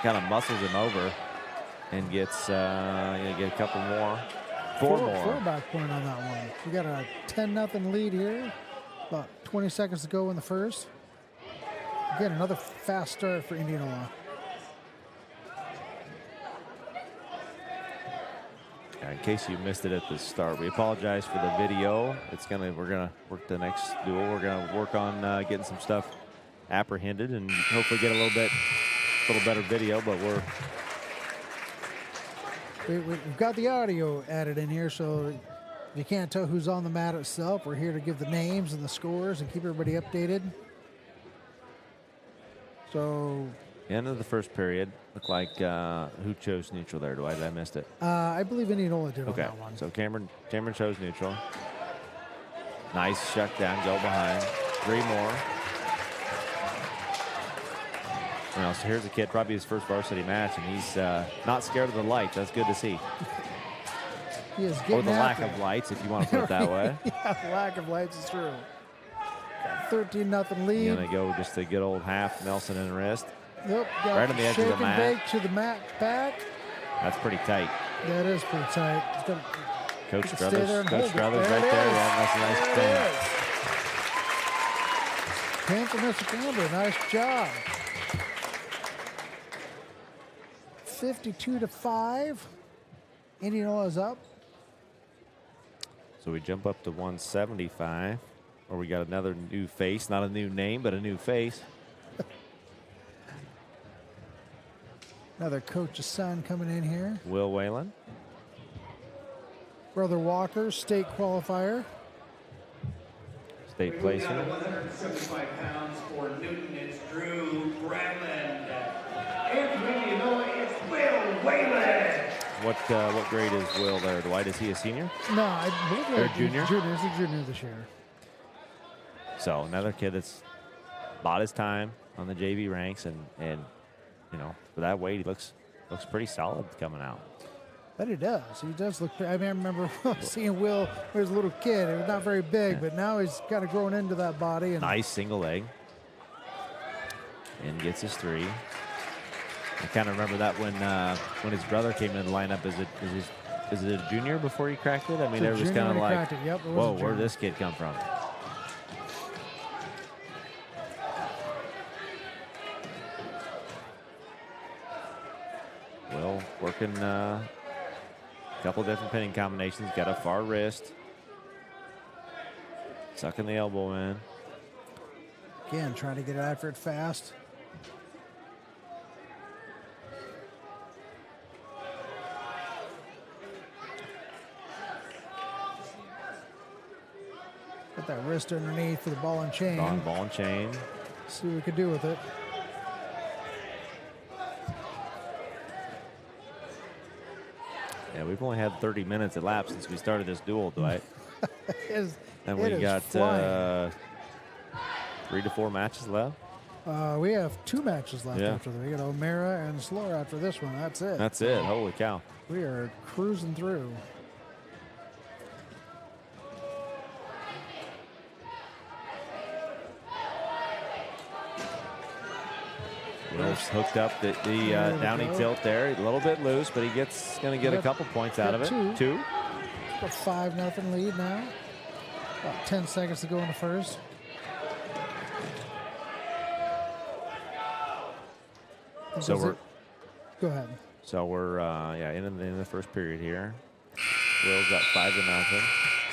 kind of muscles him over and gets get a couple more, 4 more. 4 back point on that one. We got a 10-0 lead here. About 20 seconds to go in the first. Again, another fast start for Indianola. In case you missed it at the start, we apologize for the video. We're gonna work the next duel. We're gonna work on getting some stuff apprehended and hopefully get a little better video. But We've got the audio added in here, so you can't tell who's on the mat itself. We're here to give the names and the scores and keep everybody updated. So end of the first period. Looked like who chose neutral there? Dwight, I missed it. I believe Indianola did on Okay, that one. so Cameron chose neutral. Nice shutdown, go behind. 3 more. You know, so here's a kid, probably his first varsity match, and he's not scared of the lights. That's good to see. He is getting Or the lack after of lights, if you want to put it that way. Yeah, lack of lights is true. Got 13-0 lead. You're going to go just a good old half Nelson and wrist. Yep, got Right on the edge of the shake and mat. bake to the mat back. That's pretty tight. That is pretty tight. It's gonna, Coach you can stay there Struthers, and Coach hold it. Struthers There right it there. is. Yeah, that's a nice There pin. it is. Pin for Mr. Campbell. Nice job. 52-5. Indianola's up. So we jump up to 175, or we got another new face, not a new name, but a new face. Another coach's son coming in here. Will Whalen. Brother Walker, state qualifier. State Moving down placer. to 175 pounds for Newton, it's Drew Bradland. And from Indianola, it's Will Whalen. What grade is Will there, Dwight? Is he a senior? No, I believe They're he's junior? Junior. He's a junior this year. So another kid that's bought his time on the JV ranks, and you know, for that weight, he looks pretty solid coming out. But he does. He does look. I mean, I remember seeing Will when he was a little kid. He was not very big, but now he's kind of grown into that body. And Nice single leg. And gets his 3. I kind of remember that when his brother came in the lineup. Is it a junior before he cracked it? I mean, It's a there was junior kind of when he like, cracked it. Yep, it was a whoa, where'd junior. this kid come from? Will working a couple different pinning combinations. Got a far wrist. Sucking the elbow in. again, trying to get after it fast. Got that wrist underneath for the ball and chain. Ball and chain. See what we can do with it. Yeah, we've only had 30 minutes elapsed since we started this duel, Dwight. And It we is got flying. 3 to 4 matches left. We have 2 matches left Yeah. after that. We got O'Mara and Slore after this one. That's it. That's it. Holy cow. We are cruising through. Will's hooked up the There we downy go. tilt there. A little bit loose, but he gets going to get a Got- couple points out of it. got 2. 2. A 5-0 lead now. About 10 seconds to go in the first. So Was we're it- Go ahead. in the first period here. Will's up 5-0.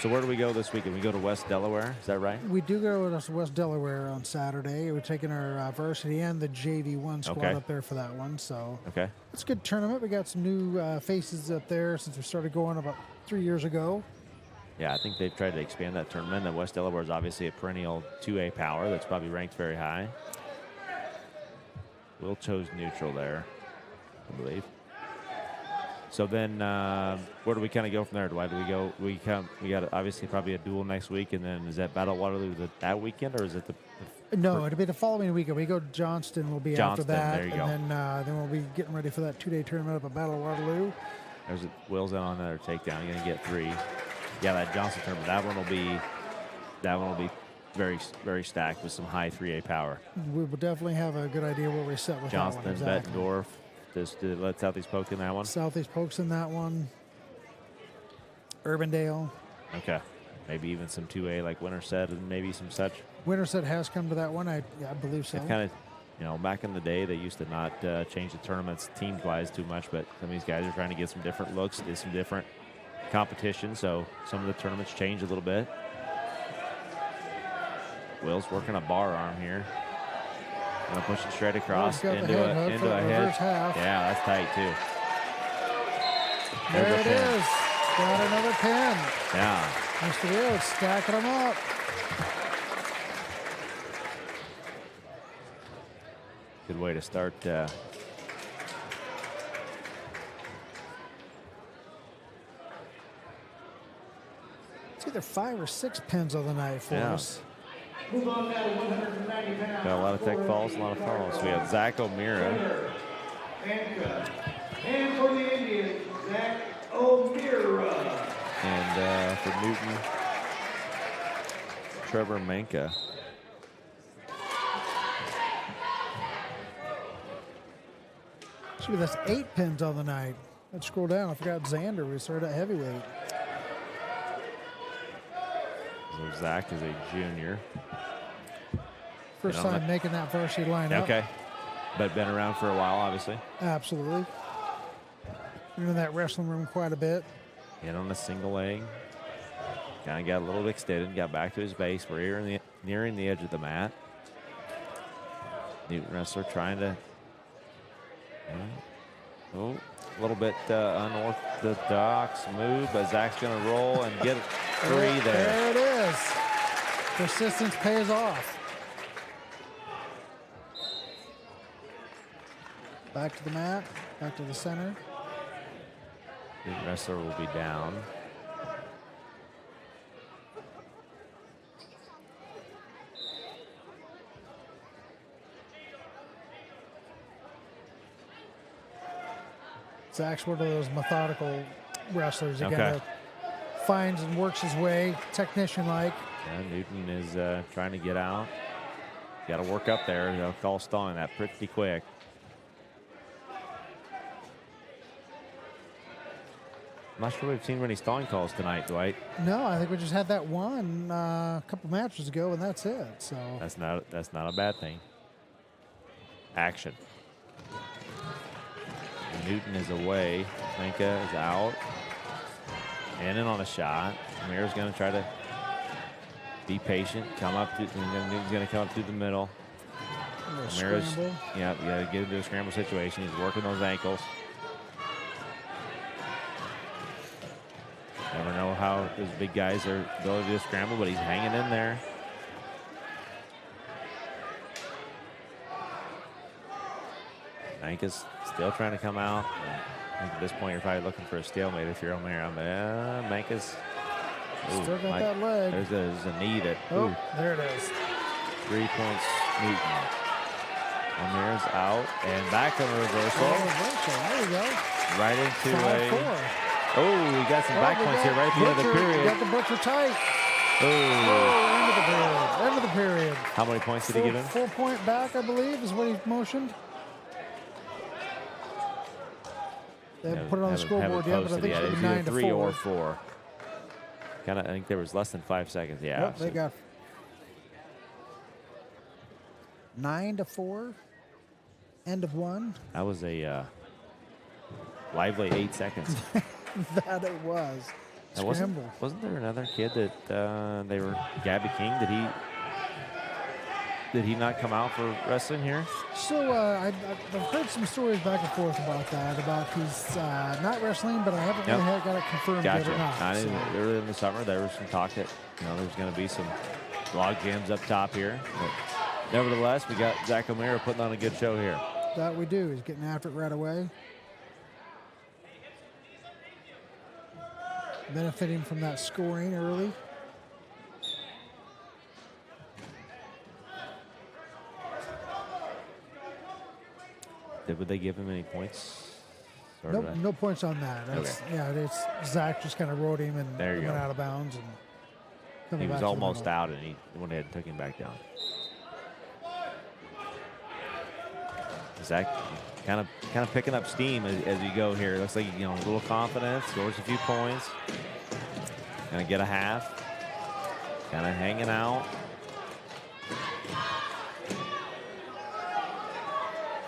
So where do we go this weekend? We go to West Delaware. Is that right? We do go to West Delaware on Saturday. We're taking our varsity and the JV1 squad Okay. up there for that one. So Okay. it's a good tournament. We got some new faces up there since we started going about 3 years ago. Yeah, I think they've tried to expand that tournament. And West Delaware is obviously a perennial 2A power that's probably ranked very high. Will chose neutral there, I believe. So then, where do we kind of go from there? Why do we go? We got obviously probably a duel next week, and then is that Battle Waterloo that weekend, or is it the No, it'll be the following weekend. We go to Johnston. Will be Johnston, after that, there you go. and then we'll be getting ready for that 2-day tournament up at Battle of Waterloo. There's Will's in on another takedown. You're gonna get 3. Yeah, that Johnston tournament. That one will be very very stacked with some high 3A power. We will definitely have a good idea where we set with Johnston, that one. Exactly. Bettendorf. Did let Southeast Polk in that one. Southeast Pokes in that one. Urbandale. Okay, maybe even some 2A like Winterset and maybe some such. Winterset has come to that one. I believe so. Kind of, back in the day, they used to not change the tournaments team-wise too much, but some of these guys are trying to get some different looks, do some different competition, so some of the tournaments change a little bit. Will's working a bar arm here. Gonna push it straight across Will's got the into head hook a for the head. reverse half. Yeah, that's tight too. There There's it a pin. is. Got another pin. Yeah, Mr. Will stacking them up. good way to start. It's either 5 or 6 pins on the night for Yeah. us. Move on now to 190 pounds. Got a lot of tech falls, a lot of falls. We have Zach O'Meara. Handcuff. And for the Indians, Zach O'Meara. And for Newton, Trevor Manka. Shoot, that's 8 pins on the night. Let's scroll down. I forgot Xander. We started at heavyweight. So Zach is a junior. First And on time the- making that varsity lineup. Okay. But been around for a while, obviously. Absolutely. Been in that wrestling room quite a bit. Hit on a single leg. Kind of got a little bit extended, got back to his base. We're nearing the edge of the mat. Newton wrestler trying to, a little bit unorthodox move, but Zach's going to roll and get free there. There it is. Persistence pays off. Back to the mat, back to the center. Newton wrestler will be down. Zach's one of those methodical wrestlers. He Okay. kind of finds and works his way, technician-like. Yeah, Newton is trying to get out. Got to work up there. They'll call stalling that pretty quick. I'm not sure we've seen many stalling calls tonight, Dwight. No, I think we just had that one a couple matches ago, and that's it. So That's not a bad thing. Action. Newton is away. Manka is out. And in on a shot. Mira's going to try to be patient. Come up. Newton's going to come up through the middle. a little Mira's, scramble. yeah, you got to get into a scramble situation. He's working those ankles. Never know how those big guys are ability to scramble, but he's hanging in there. Manka's still trying to come out. I think at this point, you're probably looking for a stalemate if you're O'Meara. But Manka's Still got that leg. There's a knee that. Oh, there it is. 3 points, Newton. O'Meara's out and back on the reversal. Oh, reversal. There we go. Right into 5-4. Oh, we got some Oh, back we points got here right at the end of the Butcher. period. We got the Butcher tight. Oh, Oh, end of the period. End of the period. how many points did he give him? 4-point back, I believe, is what he motioned. They haven't put it on the scoreboard yet, but I think it should be 9 to 3 4. or 4. I think there was less than 5 seconds. Yeah. Yep, they got 9 to 4. End of one. That was a lively 8 seconds. That it was. Now, Scramble. wasn't there another kid that they were Gabby King? Did he not come out for wrestling here? So I've heard some stories back and forth about that, about he's not wrestling, but I haven't really got it confirmed yet Gotcha. or not. So. Earlier in the summer, there was some talk that there's going to be some log jams up top here. But nevertheless, we got Zach O'Meara putting on a good show here. That we do. He's getting after it right away. Benefiting from that scoring early. Would they give him any points? Or Nope, did I- no points on that. That's, Yeah, it's Zach just kind of rode him and There you went go. out of bounds. And He coming was back to the almost middle. out, and he went ahead and took him back down. Zach kind of picking up steam as you go here. Looks like a little confidence, scores a few points. Gonna get a half. Kind of hanging out.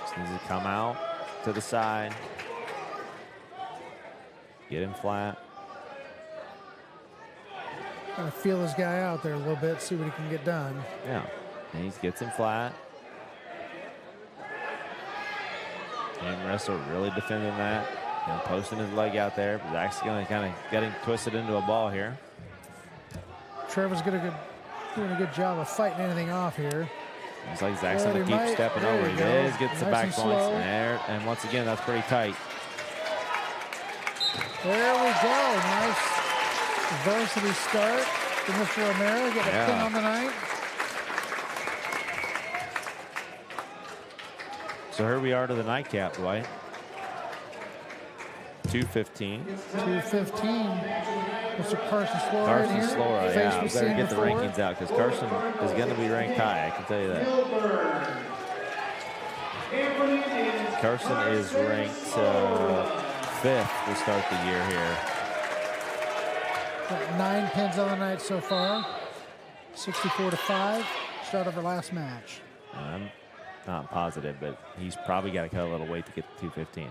Just needs to come out to the side. Get him flat. Kind of feel this guy out there a little bit, see what he can get done. Yeah, and he gets him flat. And wrestler really defending that. Posting his leg out there. But Zach's going to kind of get him twisted into a ball here. Trevor's doing a good job of fighting anything off here. Looks like Zach's Well, going to he keep might. stepping There over. you He go. is, gets the Nice back and points. slow. There, and once again, that's pretty tight. There we go. Nice Varsity start for Mr. Romero. Get a pin on the night. So here we are to the nightcap, Dwight. 2:15. 2:15. Mr. Carson Slora. Carson Slora, yeah. We've Better seen get the before. rankings out because Carson is going to be ranked high. I can tell you that. Carson is ranked 5th to start the year here. Got 9 pins on the night so far. 64-5. Start of our last match. I'm not positive, but he's probably got to cut a little weight to get to 215.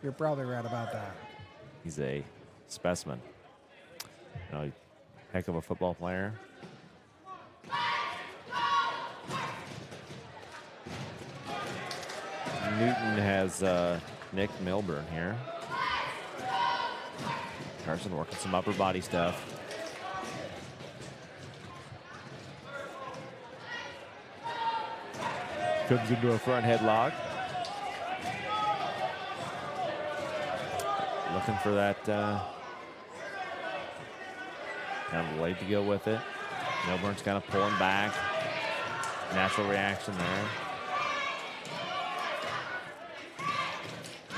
You're probably right about that. He's a specimen. You know, heck of a football player. Newton has Nick Milburn here. Carson working some upper body stuff. Comes into a front headlock. Looking for that kind of leg to go with it. Milburn's kind of pulling back. Natural reaction there.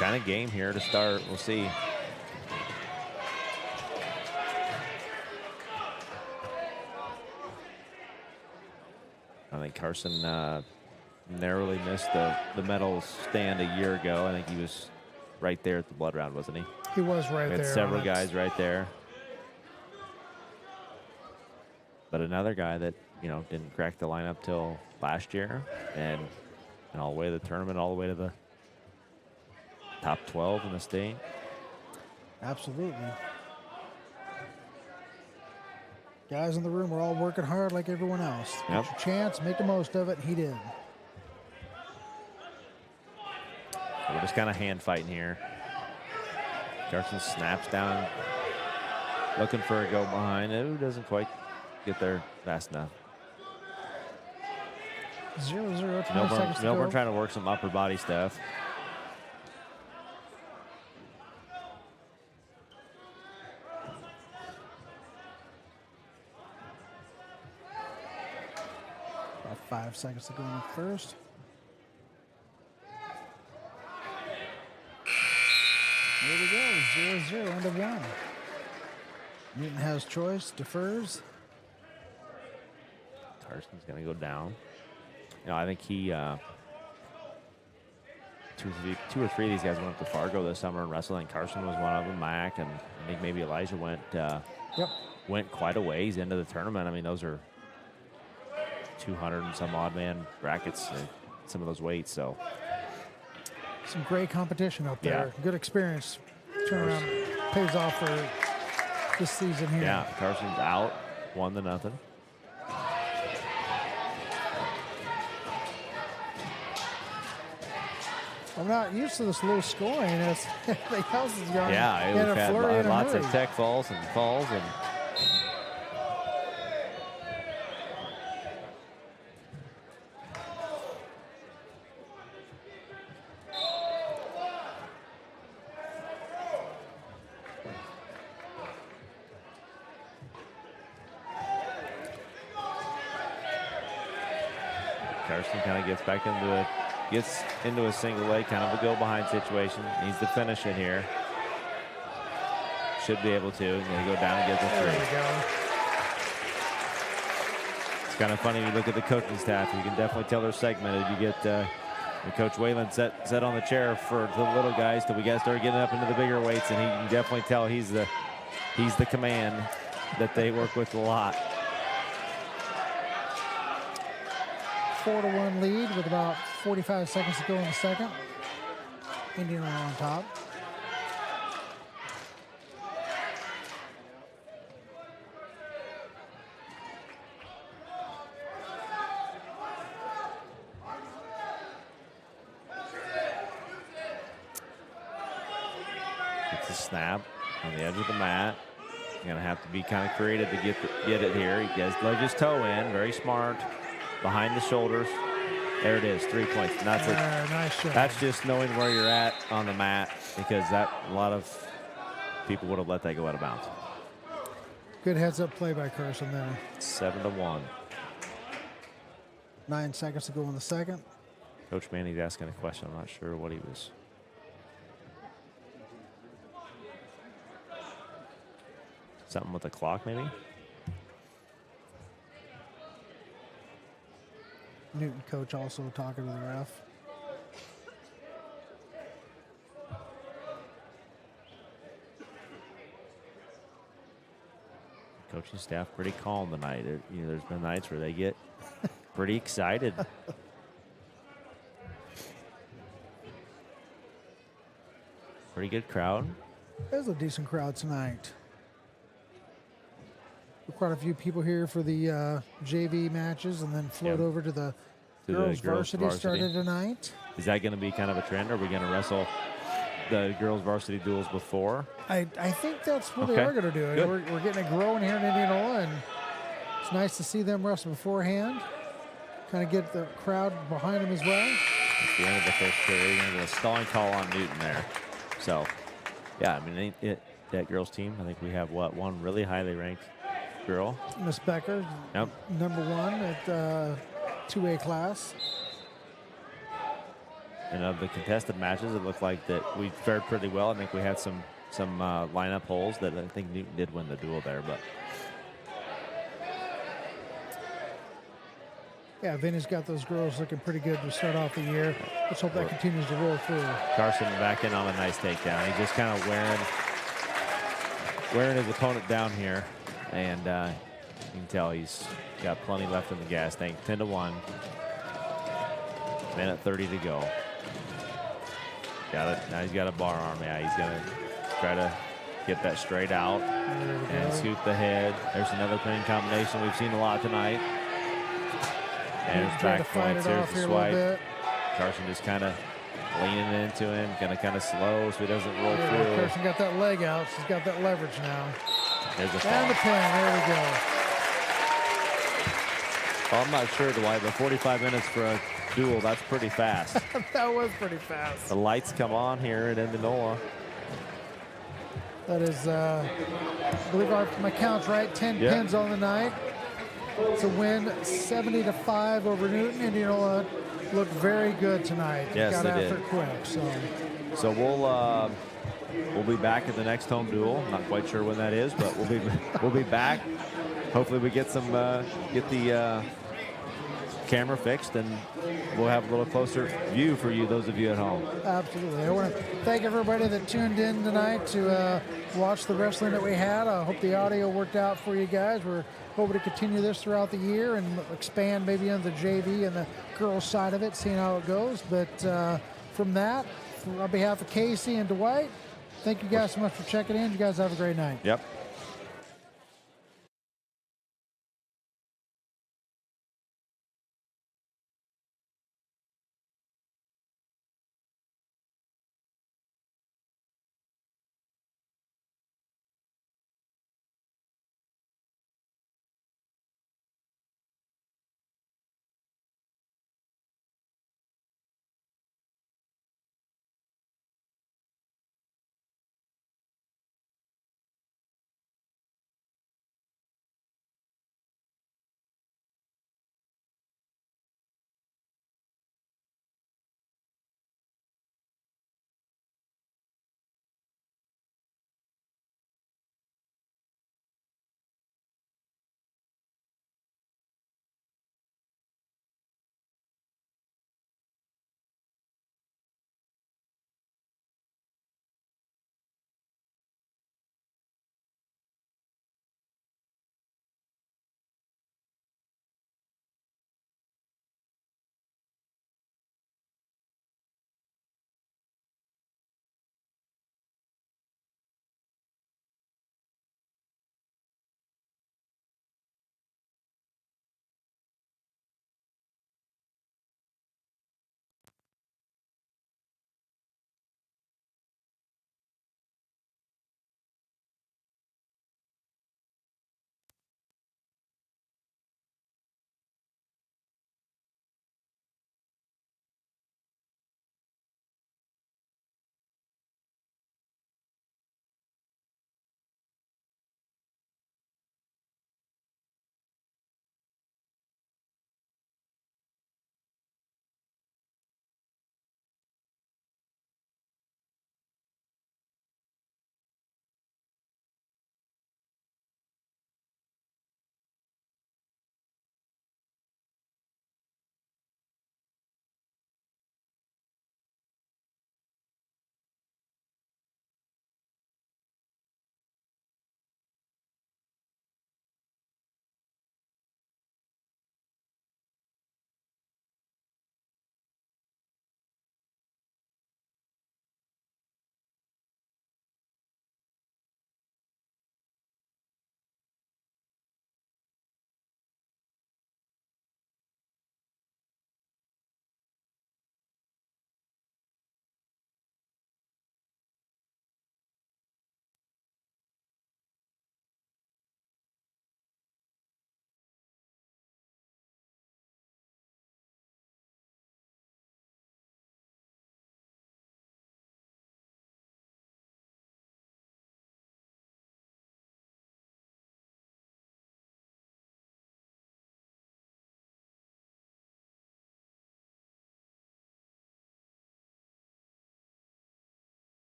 Kind of game here to start. We'll see. I think Carson narrowly missed the medal stand a year ago. I think he was right there at the blood round, wasn't he? He was right We there. had several guys right there. But another guy that, you know, didn't crack the lineup till last year and all the way to the tournament, all the way to the top 12 in the state. Absolutely. Guys in the room are all working hard like everyone else. Yep. Get your chance, make the most of it. He did. We're just kind of hand fighting here. Carson snaps down, looking for a go behind. Ooh, doesn't quite get there fast enough. 0-0, 20 seconds to Milburn go. trying to work some upper body stuff. About 5 seconds to go in the first. There we go, 0-0, end of 1. Newton has choice, defers. Carson's going to go down. You know, I think he, two or three of these guys went up to Fargo this summer and wrestled, and Carson was one of them, Mac, and I think maybe Elijah went quite a ways into the tournament. I mean, those are 200 and some odd man brackets, some of those weights, so. Some great competition up there. Yeah. Good experience. Turnaround pays off for this season here. Yeah, Carson's out 1-0. I'm not used to this low scoring. As everything else is going. Yeah, in we've a flurry had and a lots of hurry. tech falls and falls. And Carson kind of gets back into it. Gets into a single leg, kind of a go behind situation. Needs to finish it here. Should be able to. Going to go down and get the There three. we go. It's kind of funny when you look at the coaching staff. You can definitely tell they're segmented. You get Coach Whalen set on the chair for the little guys till we guys start getting up into the bigger weights, and you can definitely tell he's the command that they work with a lot. 4-1 lead with about 45 seconds to go in the second. Indiana on top. It's a snap on the edge of the mat. You're gonna have to be kind of creative to get it here. He does leg his toe in, very smart, behind the shoulders. There it is, 3 points. And Nice shot. that's just knowing where you're at on the mat, because that a lot of people would have let that go out of bounds. Good heads-up play by Carson there. 7-1. 9 seconds to go in the second. Coach Manny's asking a question. I'm not sure what he was. Something with the clock, maybe? Newton coach also talking to the ref. Coaching staff pretty calm tonight. There's been nights where they get pretty excited. Pretty good crowd. There's a decent crowd tonight. Quite a few people here for the JV matches, and then float over to the girls varsity started tonight. Is that going to be kind of a trend? Or are we going to wrestle the girls varsity duels before? I think that's what they are going to do. We're getting it growing here in Indianola, and it's nice to see them wrestle beforehand. Kind of get the crowd behind them as well. At the end of the first period, a stalling call on Newton there. So, yeah, I mean, that girls team, I think we have, one really highly ranked girl. Miss Becker, yep. number 1 at 2A class. And of the contested matches, it looked like that we fared pretty well. I think we had some lineup holes that I think Newton did win the duel there, but. Yeah, Vinny's got those girls looking pretty good to start off the year. Let's hope that continues to roll through. Carson back in on a nice takedown. He's just kind of wearing his opponent down here, and you can tell he's got plenty left in the gas tank. 10-1. Minute 30 to go. Got it. Now he's got a bar arm. Yeah, he's gonna try to get that straight out and scoop the head. There's another pinning combination we've seen a lot tonight. And his back points. Here's the swipe. Carson just kind of leaning into him, gonna kind of slow so he doesn't roll through. Carson got that leg out. She's got that leverage now. There's a fall. And the pin. There we go. Well, I'm not sure, Dwight, but 45 minutes for a duel, that's pretty fast. That was pretty fast. The lights come on here at Indianola. That is, I believe my count's right, 10 pins on the night. It's a win, 70-5 over Newton. Indianola looked very good tonight. Yes, got they after did. it quick. So we'll be back at the next home duel. Not quite sure when that is, but we'll be back. Hopefully we get the camera fixed, and we'll have a little closer view for you, those of you at home. Absolutely. I want to thank everybody that tuned in tonight to watch the wrestling that we had. I hope the audio worked out for you guys. We're hoping to continue this throughout the year and expand maybe into the JV and the girls side of it, seeing how it goes. But from that, on behalf of Casey and Dwight, thank you guys so much for checking in. You guys have a great night. Yep.